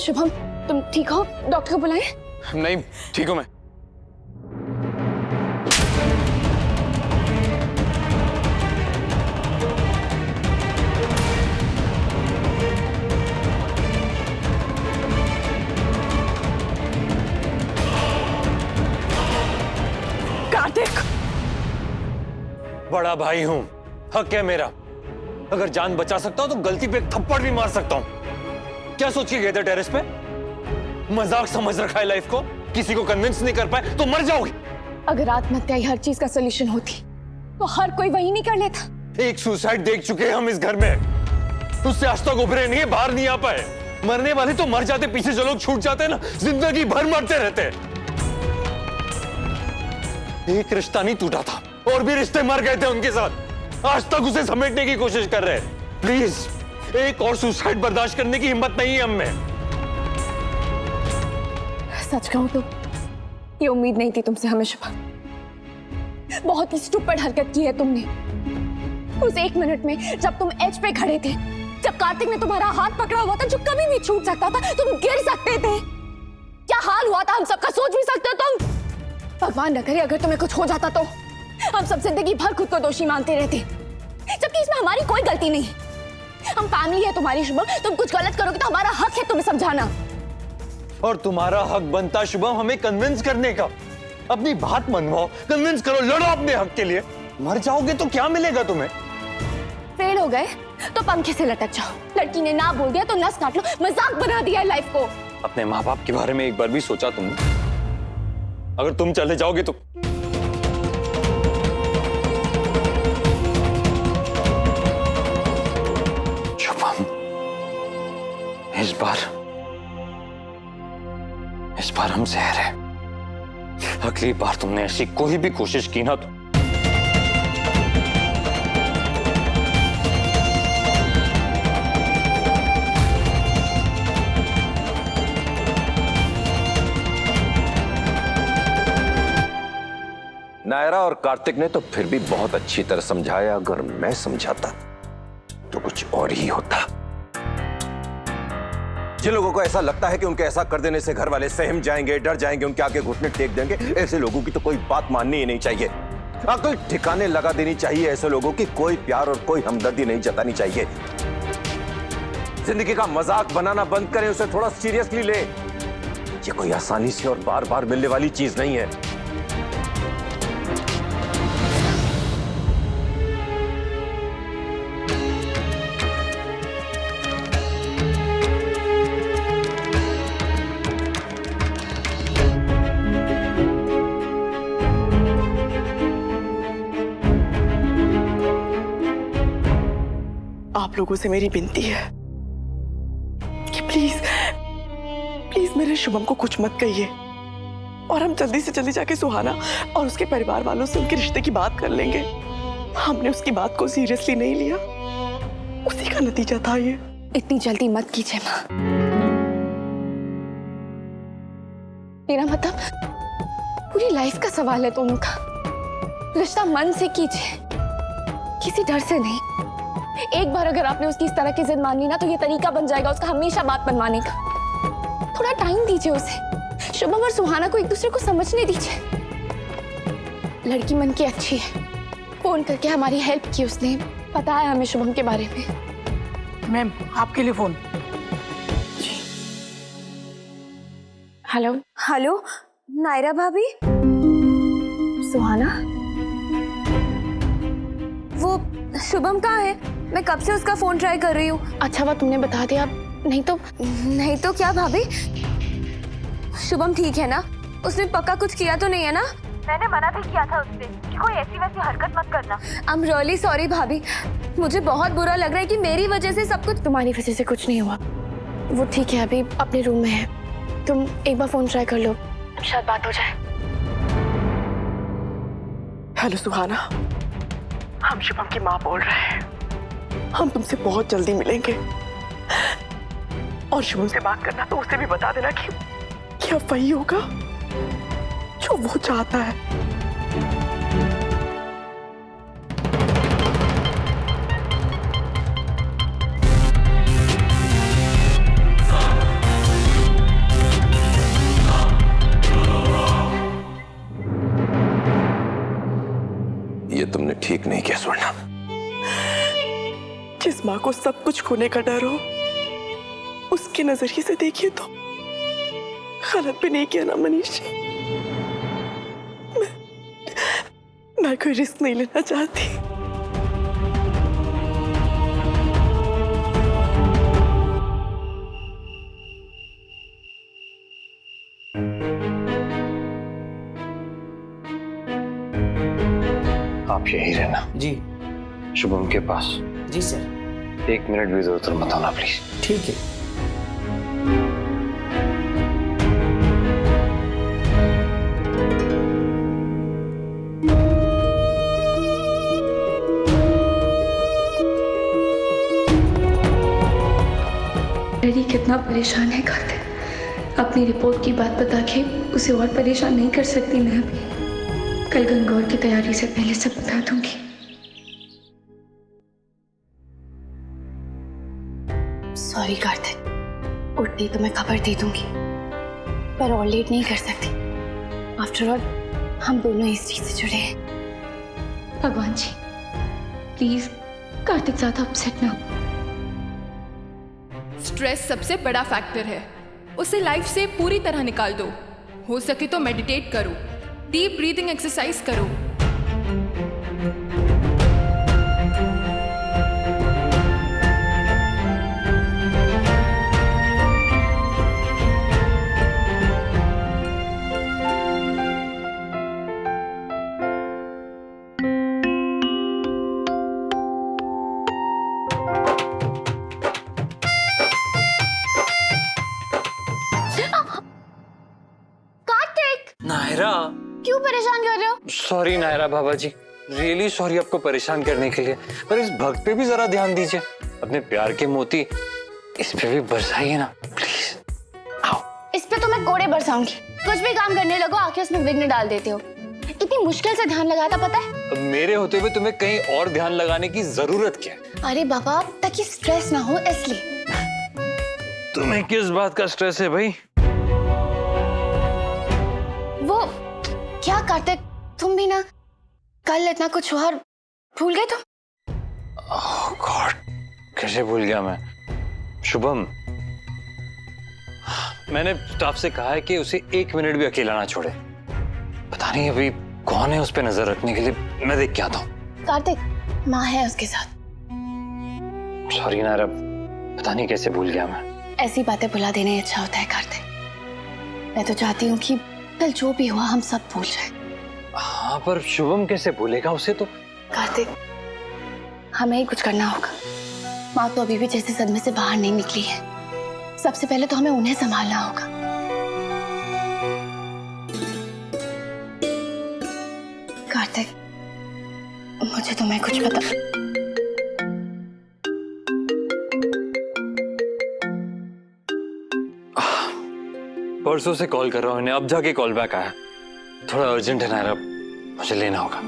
शुभम, तुम ठीक हो? डॉक्टर को बुलाएं? नहीं, ठीक हूं मैं। कार्तिक, बड़ा भाई हूं, हक है मेरा। अगर जान बचा सकता हूं तो गलती पे एक थप्पड़ भी मार सकता हूं। क्या सोच के गए थे टेरेस पे? मजाक समझ रखा है लाइफ को? किसी को कन्विंस नहीं कर पाए तो मर जाओगे। अगर आत्महत्या ही हर चीज का सोल्यूशन होती तो हर कोई वही नहीं कर लेता। एक सुसाइड देख चुके हैं हम इस घर में, उससे आज तक उभरे नहीं, बाहर नहीं आ पाए। मरने वाले तो मर जाते, पीछे जो लोग छूट जाते हैं ना, जिंदगी भर मरते रहते। एक रिश्ता नहीं टूटा था और भी रिश्ते मर गए थे उनके साथ, आज तक उसे समेटने की कोशिश कर रहे हैं। प्लीज, एक और सुसाइड बर्दाश्त करने की हिम्मत नहीं है हम में। सच कहूं तो ये उम्मीद नहीं थी तुमसे हमें शुभम। बहुत ही स्टूपिड हरकत की है तुमने। उस एक मिनट में जब तुम एज पे खड़े थे, जब कार्तिक ने तुम्हारा हाथ पकड़ा हुआ था जो कभी भी छूट सकता था, तुम गिर सकते थे। क्या हाल हुआ था हम सबका सोच भी सकते हो तुम? भगवान न करे अगर तुम्हें कुछ हो जाता तो हम सब जिंदगी भर खुद को दोषी मानते रहते, जबकि इसमें हमारी कोई गलती नहीं। हम फैमिली है तुम्हारी शुभम, तुम कुछ गलत करोगे तो हमारा हक है तुम्हें समझाना। और तुम्हारा हक बनता शुभम हमें कन्विंस करने का। अपनी बात मनवाओ, कन्विंस करो, लड़ो अपने हक के लिए। मर जाओगे तो क्या मिलेगा तुम्हें? फेल हो गए तो पंखे से लटक जाओ। लड़की ने ना बोल दिया तो नस काट लो। मजाक बना दिया लाइफ को। अपने माँ बाप के बारे में एक बार भी सोचा तुमने? अगर तुम चले जाओगे तो शुभम, इस बार हम जहर है। अगली बार तुमने ऐसी कोई भी कोशिश की ना तो नायरा और कार्तिक ने तो फिर भी बहुत अच्छी तरह समझाया। अगर मैं समझाता तो कुछ और ही होता। जिन लोगों को ऐसा लगता है कि उनके ऐसा कर देने से घर वाले सहम जाएंगे, डर जाएंगे, उनके आगे घुटने टेक देंगे, ऐसे लोगों की तो कोई बात माननी ही नहीं चाहिए। अकल ठिकाने लगा देनी चाहिए। ऐसे लोगों की कोई प्यार और कोई हमदर्दी नहीं जतानी चाहिए। जिंदगी का मजाक बनाना बंद करें, उसे थोड़ा सीरियसली ले। ये कोई आसानी से और बार बार मिलने वाली चीज नहीं है। आप लोगों से मेरी विनती है कि प्लीज प्लीज मेरे शुभम को कुछ मत कहिए और हम जल्दी से जल्दी जाके सुहाना और उसके परिवार वालों से उनके रिश्ते की बात कर लेंगे। हमने उसकी बात को सीरियसली नहीं लिया, उसी का नतीजा था ये। इतनी जल्दी मत कीजिए माँ। मेरा मतलब पूरी लाइफ का सवाल है दोनों का। रिश्ता मन से कीजिए, किसी डर से नहीं। एक बार अगर आपने उसकी इस तरह की जिद मान ली ना तो ये तरीका बन जाएगा उसका हमेशा बात मनवाने का। थोड़ा टाइम दीजिए उसे। शुभम और सुहाना को एक दूसरे को समझने दीजिए। लड़की मन की अच्छी है, फोन करके हमारी हेल्प की उसने, बताया हमें शुभम के बारे में। मैम आपके लिए फोन। हेलो हेलो नायरा भाभी, सुहाना, वो शुभम कहाँ है? मैं कब से उसका फोन ट्राई कर रही हूँ। अच्छा हुआ तुमने बता दिया, नहीं तो क्या भाभी? शुभम ठीक है ना? उसने पक्का कुछ किया तो नहीं है ना? मैंने मना भी किया था उससे कि कोई ऐसी वैसी हरकत मत करना। आई एम रियली सॉरी भाभी, मुझे बहुत बुरा लग रहा है कि मेरी वजह से सब कुछ। तुम्हारी वजह से कुछ नहीं हुआ, वो ठीक है, अभी अपने रूम में है। तुम एक बार फोन ट्राई कर लो, शायद बात हो जाए। हेलो सुहाना, हम शुभम की माँ बोल रहे हैं। हम तुमसे बहुत जल्दी मिलेंगे और शुभम से बात करना तो उसे भी बता देना कि अब वही होगा जो वो चाहता है। माँ को सब कुछ खोने का डर हो, उसके नजरिए से देखिए तो गलत भी नहीं किया ना मनीष जी। मैं कोई रिस्क नहीं लेना चाहती। आप यही रहना जी। शुभम के पास। जी सर। 1 मिनट भी इधर उधर मत आना प्लीज। ठीक है। डैडी कितना परेशान है कार्तिक। अपनी रिपोर्ट की बात बता के उसे और परेशान नहीं कर सकती मैं अभी। कल गंगौर की तैयारी से पहले सब बता दूंगी। सॉरी कार्तिक, उठते ही तो मैं खबर दे दूंगी, पर और लेट नहीं कर सकती। आफ्टर ऑल हम दोनों इस चीज से जुड़े हैं। भगवान जी प्लीज कार्तिक ज्यादा अपसेट ना हो। स्ट्रेस सबसे बड़ा फैक्टर है, उसे लाइफ से पूरी तरह निकाल दो। हो सके तो मेडिटेट करो, डीप ब्रीदिंग एक्सरसाइज करो। नायरा, क्यों परेशान कर रहे हो? सॉरी नायरा बाबा जी, रियली सॉरी आपको परेशान करने के लिए, पर इस भक्त पे भी जरा ध्यान दीजिए। अपने प्यार के मोती इस पे भी बरसाइए ना प्लीज। आओ। इस पे तो मैं कोड़े बरसाऊंगी। कुछ भी काम करने लगो आके उसमें विघ्न डाल देते हो। कितनी मुश्किल से ध्यान लगाता पता है? अब मेरे होते हुए तुम्हें कहीं और ध्यान लगाने की जरूरत क्या है? अरे बाबा, ताकि स्ट्रेस ना हो इसलिए। तुम्हें किस बात का स्ट्रेस है भाई? वो क्या कार्तिक, तुम भी ना कल इतना कुछ हुआ और भूल गए तुम? ओह गॉड, कैसे भूल गया मैं? शुभम, मैंने स्टाफ से कहा है कि उसे 1 मिनट भी अकेला ना छोड़े। पता नहीं अभी कौन है उस पर नजर रखने के लिए, मैं देख के आता हूँ। कार्तिक, माँ है उसके साथ। सॉरी नायरा, पता नहीं कैसे भूल गया मैं। ऐसी बातें भुला देना ही अच्छा होता है कार्तिक। मैं तो चाहती हूँ कि कल जो भी हुआ हम सब भूल जाए। हाँ, पर शुभम कैसे भूलेगा उसे? तो कार्तिक, हमें ही कुछ करना होगा। माँ तो अभी भी जैसे सदमे से बाहर नहीं निकली है। सबसे पहले तो हमें उन्हें संभालना होगा। कार्तिक, मुझे तुम्हें कुछ पता। परसों से कॉल कर रहा हूँ इन्हें, अब जाके कॉल बैक आया। थोड़ा अर्जेंट है नायरा, मुझे लेना होगा।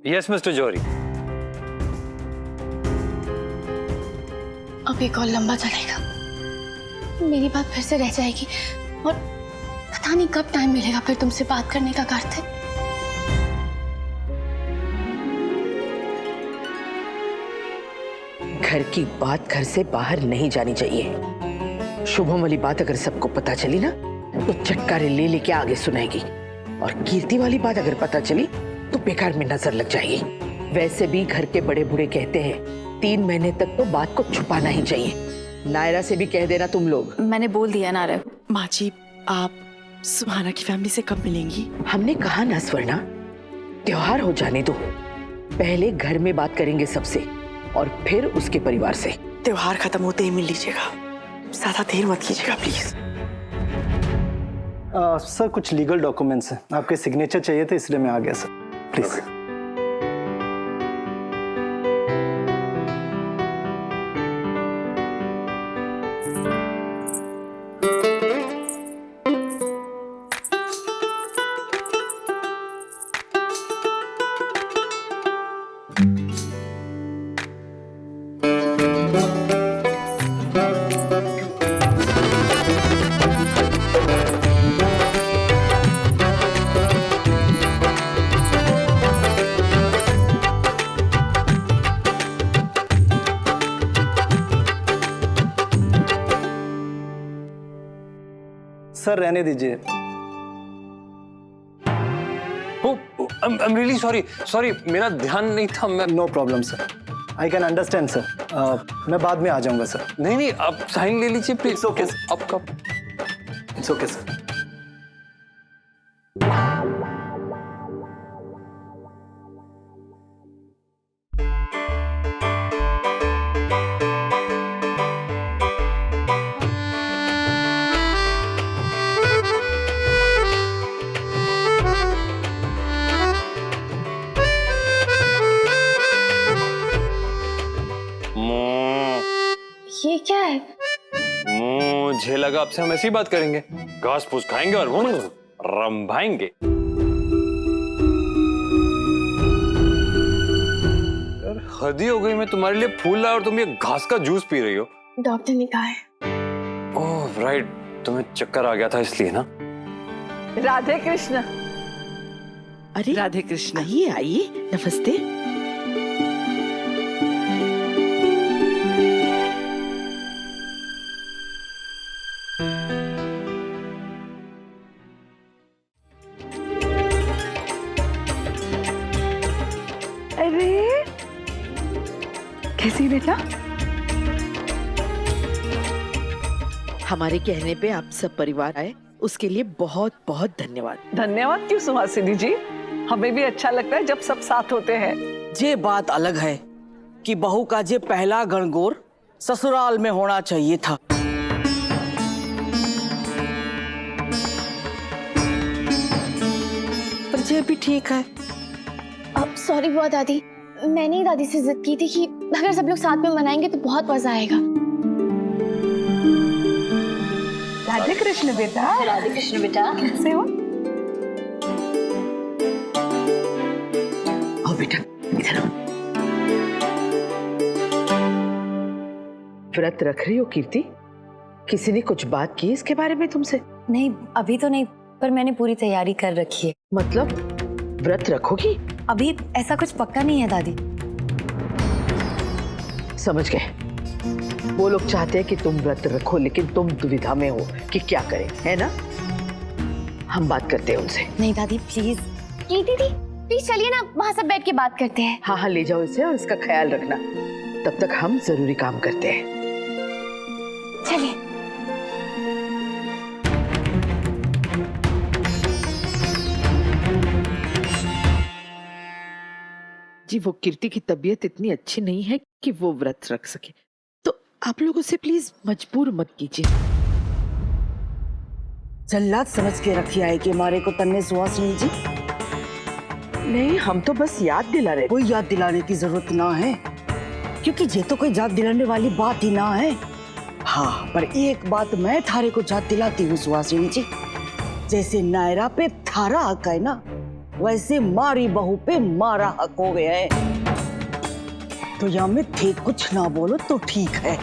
यस मिस्टर जौहरी। अब ये कॉल लंबा चलेगा, मेरी बात फिर से रह जाएगी और पता नहीं कब टाइम मिलेगा फिर तुमसे बात करने का कार्तिक। घर की बात घर से बाहर नहीं जानी चाहिए। शुभम वाली बात अगर सबको पता चली ना तो चटकारे ले लेके आगे सुनाएगी, और कीर्ति वाली बात अगर पता चली तो बेकार में नजर लग जाएगी। वैसे भी घर के बड़े बूढ़े कहते हैं 3 महीने तक तो बात को छुपाना ही चाहिए। नायरा से भी कह देना तुम लोग। मैंने बोल दिया नायरा। माँ जी, आप सुहाना की फैमिली से कब मिलेंगी? हमने कहा ना स्वर्णा, त्योहार हो जाने दो, पहले घर में बात करेंगे सबसे और फिर उसके परिवार से। त्योहार खत्म होते ही मिल लीजिएगा, ज्यादा देर मत कीजिएगा प्लीज। सर कुछ लीगल डॉक्यूमेंट्स हैं, आपके सिग्नेचर चाहिए थे इसलिए मैं आ गया सर, प्लीज। सर रहने दीजिए। I'm really sorry, मेरा ध्यान नहीं था। मैं no problem sir, I can understand sir. मैं बाद में आ जाऊंगा सर। नहीं, आप साइन ले लीजिए प्लीज। It's okay, आपका इट्स ओके सर। ये क्या है? मुझे लगा आपसे हम ऐसी बात करेंगे, घास फूस खाएंगे और रंभाएंगे। यार हद ही हो गई, मैं तुम्हारे लिए फूल लाया और तुम ये घास का जूस पी रही हो। डॉक्टर ने कहा है। ओह राइट, तुम्हें चक्कर आ गया था इसलिए ना। राधे कृष्ण। अरे राधे कृष्ण, ये आइए, नमस्ते। अरे कैसी बेटा? हमारे कहने पे आप सब परिवार आए, उसके लिए बहुत बहुत धन्यवाद। धन्यवाद क्यों सुहासिनी जी, हमें भी अच्छा लगता है जब सब साथ होते हैं। ये बात अलग है कि बहू का जे पहला गणगौर ससुराल में होना चाहिए था। पर ये भी ठीक है। अब सॉरी बुआ दादी, मैंने ही दादी से जिद की थी कि अगर सब लोग साथ में मनाएंगे तो बहुत मजा आएगा। राधे कृष्ण बेटा। राधे कृष्ण बेटा, कैसे हो? आओ बेटा, इधर आओ। व्रत रख रही हो कीर्ति? किसी ने कुछ बात की इसके बारे में तुमसे? नहीं, अभी तो नहीं, पर मैंने पूरी तैयारी कर रखी है। मतलब व्रत रखोगी? अभी ऐसा कुछ पक्का नहीं है दादी। समझ गए, वो लोग चाहते हैं कि तुम व्रत रखो, लेकिन तुम दुविधा में हो कि क्या करें, है ना? हम बात करते हैं उनसे। नहीं दादी प्लीज। की दीदी प्लीज चलिए ना, वहाँ सब बैठ के बात करते हैं। हाँ हाँ, ले जाओ इसे और इसका ख्याल रखना। तब तक हम जरूरी काम करते हैं। चलिए। जी, वो कीर्ति की तबीयत इतनी अच्छी नहीं है कि वो व्रत रख सके, तो आप लोग उसे प्लीज मजबूर मत कीजिए। जल्लाद समझ के रखिए है कि हमारे को तन्ने सुहासिनी जी। नहीं, हम तो बस याद दिला रहे। कोई याद दिलाने की जरूरत ना है, क्योंकि ये तो कोई याद दिलाने वाली बात ही ना है। हाँ, पर एक बात मैं थारे को याद दिलाती हूँ सुहासिनी जी, जैसे नायरा पे थारा हक है ना, वैसे मारी बहू पे मारा हक हो गया है। तो या में थे कुछ ना बोलो तो ठीक है।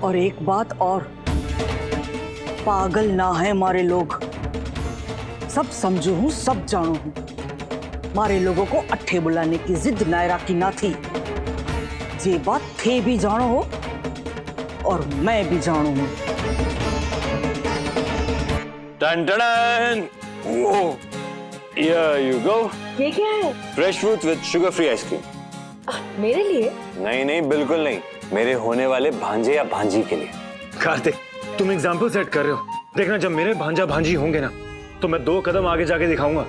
और एक बात और, पागल ना है मारे लोग, सब समझो हूँ, सब जानो हूँ। मारे लोगों को अट्ठे बुलाने की जिद नायरा की ना थी, ये बात थे भी जानो हो और मैं भी जानो हूँ। टन टन, here you go। ये क्या है? Fresh fruit with sugar free ice cream. मेरे लिए? नहीं नहीं, बिल्कुल नहीं, मेरे होने वाले भांजे या भांजी के लिए। कार्तिक, तुम एग्जाम्पल सेट कर रहे हो। देखना, जब मेरे भांजा भांजी होंगे ना, तो मैं 2 कदम आगे जाके दिखाऊंगा।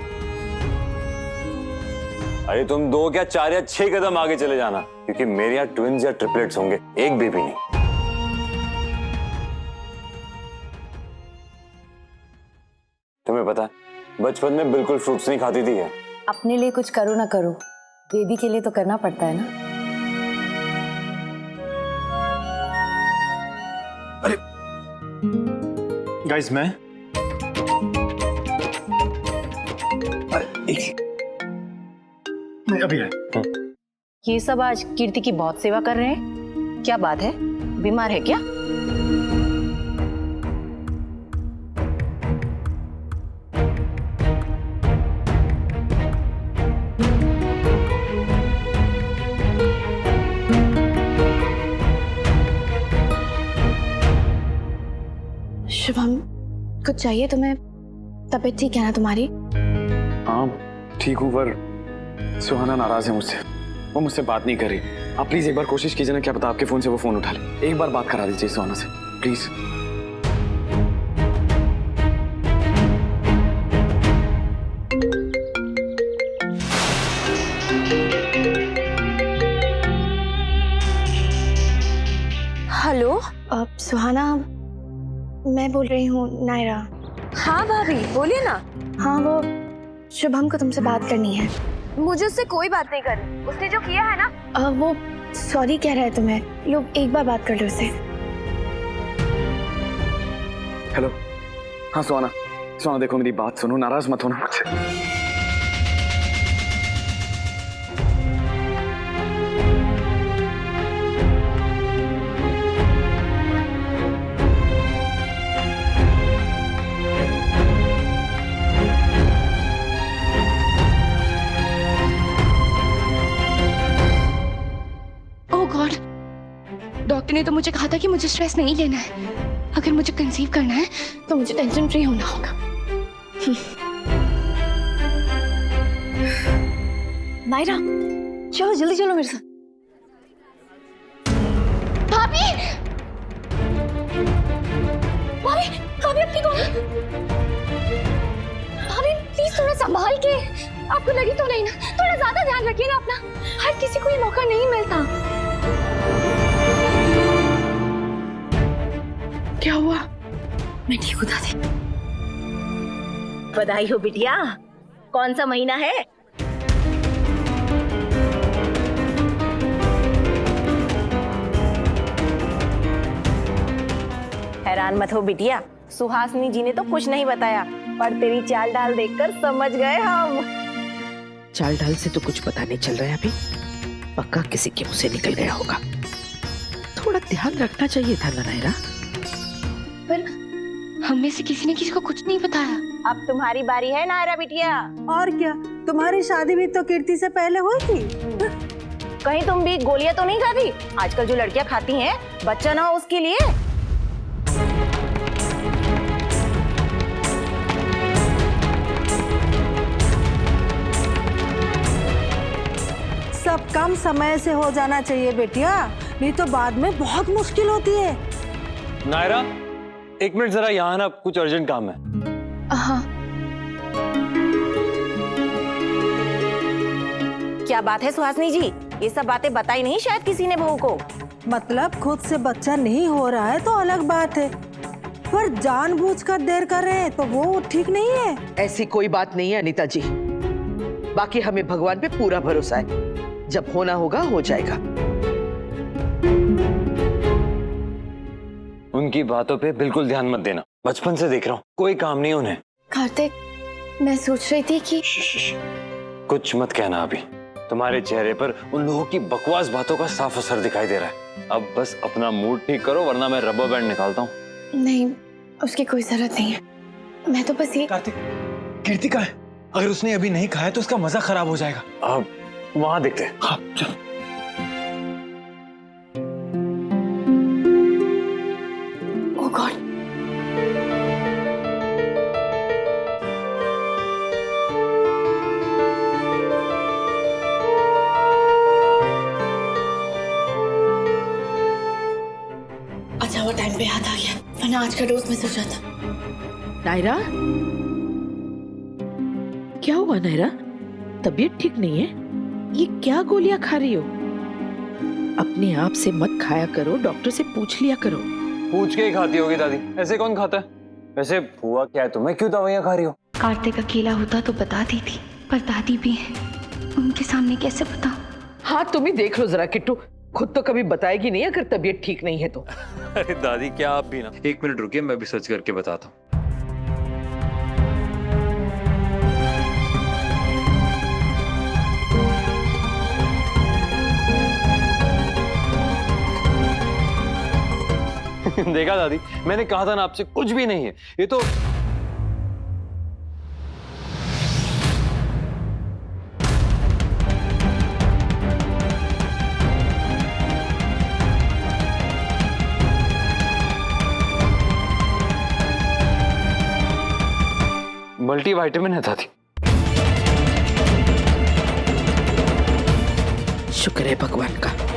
अरे तुम 2 क्या 4 या 6 कदम आगे चले जाना, क्योंकि मेरे यहाँ ट्विंस या ट्रिपलेट्स होंगे, एक बेबी नहीं। तुम्हें पता है, बचपन में बिल्कुल फ्रूट्स नहीं खाती थी। अपने लिए कुछ करो ना करो, बेबी के लिए तो करना पड़ता है ना। अरे गाइस, मैं अभी आया। ये सब आज कीर्ति की बहुत सेवा कर रहे हैं, क्या बात है? बीमार है क्या? कुछ चाहिए तुम्हें? तबीयत ठीक है ना तुम्हारी? हाँ ठीक हूँ, पर सुहाना नाराज है मुझसे। वो मुझसे बात नहीं कर रही। आप प्लीज एक बार कोशिश कीजिए ना, क्या पता आपके फोन से वो फोन उठा ले। एक बार बात करा दीजिए सुहाना से प्लीज। हेलो सुहाना, मैं बोल रही हूँ नायरा। हाँ भाभी बोलिए ना। हाँ वो शुभम को तुमसे बात करनी है। मुझे उससे कोई बात नहीं करनी, उसने जो किया है ना। वो सॉरी कह रहा है तुम्हें। लो एक बार बात कर लो उससे। हेलो, हाँ सुहाना, सुहाना देखो मेरी बात सुनो, नाराज मत होना मुझसे। डॉक्टर ने तो मुझे कहा था कि मुझे स्ट्रेस नहीं लेना है। अगर मुझे कंसीव करना है तो मुझे टेंशन फ्री होना होगा। नायरा चलो जल्दी चलो मेरे साथ। भाभी भाभी भाभी अब ठीक हो ना? भाभी प्लीज थोड़ा संभाल के। आपको लगी तो नहीं ना? थोड़ा ज्यादा ध्यान रखिए ना अपना। हर किसी को ये मौका नहीं मिलता। क्या हुआ? मैं ठीक हूँ दादी। बधाई हो बिटिया। कौन सा महीना है? हैरान मत हो बिटिया, सुहासिनी जी ने तो कुछ नहीं बताया, पर तेरी चाल ढाल देखकर समझ गए हम। चाल ढाल से तो कुछ पता नहीं चल रहा है अभी। पक्का किसी के मुंह से निकल गया होगा। थोड़ा ध्यान रखना चाहिए था ना नायरा। पर हम में से किसी ने किसी को कुछ नहीं बताया। अब तुम्हारी बारी है नायरा बिटिया। और क्या, तुम्हारी शादी भी तो कीर्ति से पहले हुई थी। कहीं तुम भी गोलियां तो नहीं खाती? आजकल जो लड़कियां खाती हैं, बच्चा ना हो उसके लिए। सब कम समय से हो जाना चाहिए बेटिया, नहीं तो बाद में बहुत मुश्किल होती है। नायरा एक मिनट जरा यहाँ ना, कुछ अर्जेंट काम है। हाँ क्या बात है सुहासिनी जी? ये सब बातें बताई नहीं शायद किसी ने बहू को। मतलब खुद से बच्चा नहीं हो रहा है तो अलग बात है, पर जानबूझकर देर कर रहे हैं तो वो ठीक नहीं है। ऐसी कोई बात नहीं है अनीता जी। बाकी हमें भगवान पे पूरा भरोसा है, जब होना होगा हो जाएगा। उनकी बातों पे बिल्कुल ध्यान मत देना, बचपन से देख रहा हूँ, कोई काम नहीं उन्हें। कार्तिक, मैं सोच रही थी कि कुछ मत कहना अभी। तुम्हारे चेहरे पर उन लोगों की बकवास बातों का साफ असर दिखाई दे रहा है। अब बस अपना मूड ठीक करो, वरना मैं रबर बैंड निकालता हूँ। नहीं, उसकी कोई जरूरत नहीं है। मैं तो बस ये। कार्तिक, कीर्ति का है, अगर उसने अभी नहीं खाया तो उसका मजा खराब हो जाएगा। अब वहां देखते हैं। हाँ चलो। ओह गॉड, अच्छा वो टाइम पे याद आ गया, वरना आज का डोज मिस हो जाता। नायरा, क्या हुआ नायरा? तबीयत ठीक नहीं है? ये क्या गोलियां खा रही हो? अपने आप से मत खाया करो, डॉक्टर से पूछ लिया करो। पूछ के ही खाती होगी दादी, ऐसे कौन खाता है? वैसे हुआ क्या है तुम्हें, क्यों दवाइयां खा रही हो? कार्तिक अकेला होता तो बता दी थी, पर दादी भी है, उनके सामने कैसे बताऊं? हाँ तुम ही देख लो जरा किट्टू, खुद तो कभी बताएगी नहीं अगर तबीयत ठीक नहीं है तो। अरे दादी क्या आप भी ना, एक मिनट रुकिए, मैं भी सर्च करके बताता हूँ। देखा दादी, मैंने कहा था ना आपसे, कुछ भी नहीं है ये तो। मल्टीविटामिन है दादी। शुक्र है भगवान का।